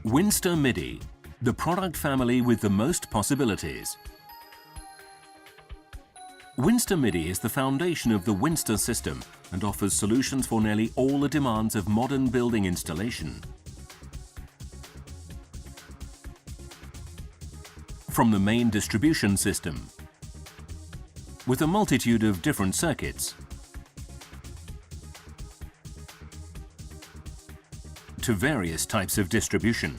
WINSTA Midi, the product family with the most possibilities. WINSTA Midi is the foundation of the WINSTA system and offers solutions for nearly all the demands of modern building installation. From the main distribution system, with a multitude of different circuits, to various types of distribution,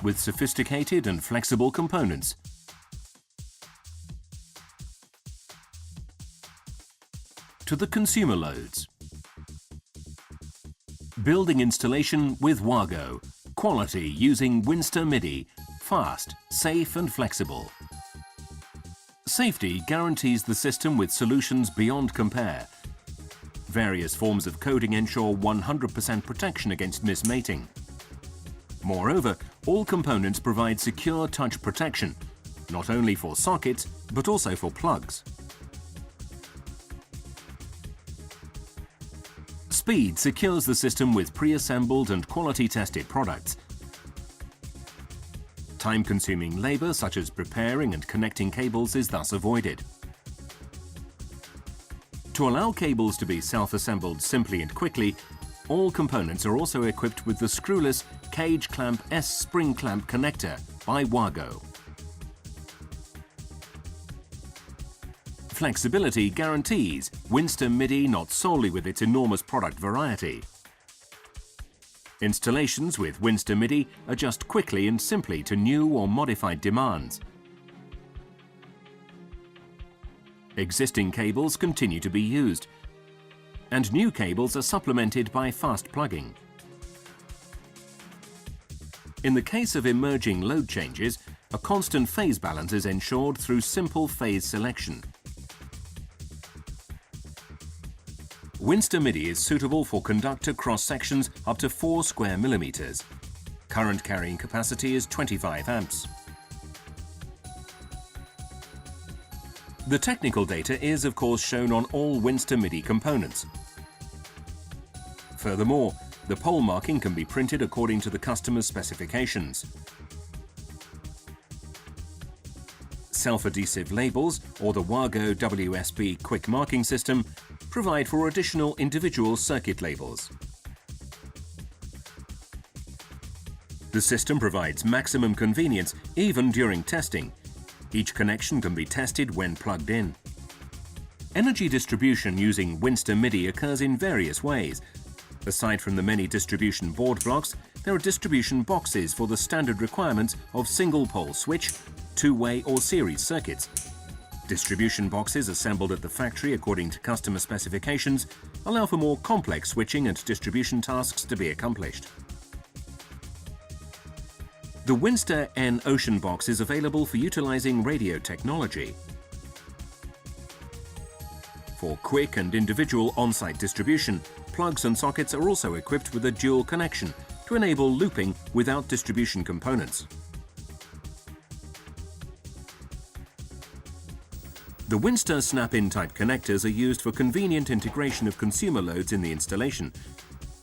with sophisticated and flexible components, to the consumer loads. Building installation with WAGO. Quality using WINSTA Midi. Fast, safe and flexible. Safety guarantees the system with solutions beyond compare. Various forms of coating ensure 100% protection against mismating. Moreover, all components provide secure touch protection, not only for sockets, but also for plugs. Speed secures the system with pre-assembled and quality-tested products. Time-consuming labor, such as preparing and connecting cables, is thus avoided. To allow cables to be self-assembled simply and quickly, all components are also equipped with the screwless Cage Clamp S spring clamp connector by WAGO. Flexibility guarantees WINSTA Midi not solely with its enormous product variety. Installations with WINSTA Midi adjust quickly and simply to new or modified demands. Existing cables continue to be used, and new cables are supplemented by fast plugging. In the case of emerging load changes, a constant phase balance is ensured through simple phase selection. WINSTA Midi is suitable for conductor cross-sections up to 4 square millimeters. Current carrying capacity is 25 amps. The technical data is, of course, shown on all WINSTA Midi components. Furthermore, the pole marking can be printed according to the customer's specifications. Self-adhesive labels, or the WAGO WSB quick marking system, provide for additional individual circuit labels. The system provides maximum convenience even during testing. Each connection can be tested when plugged in. Energy distribution using WINSTA Midi occurs in various ways. Aside from the many distribution board blocks, there are distribution boxes for the standard requirements of single-pole switch, two-way or series circuits. Distribution boxes assembled at the factory according to customer specifications allow for more complex switching and distribution tasks to be accomplished. The WINSTA N Ocean box is available for utilizing radio technology. For quick and individual on-site distribution, plugs and sockets are also equipped with a dual connection to enable looping without distribution components. The WINSTA snap-in type connectors are used for convenient integration of consumer loads in the installation.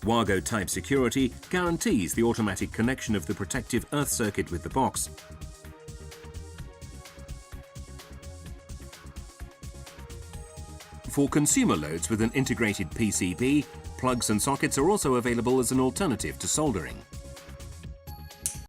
WAGO type security guarantees the automatic connection of the protective earth circuit with the box. For consumer loads with an integrated PCB, plugs and sockets are also available as an alternative to soldering.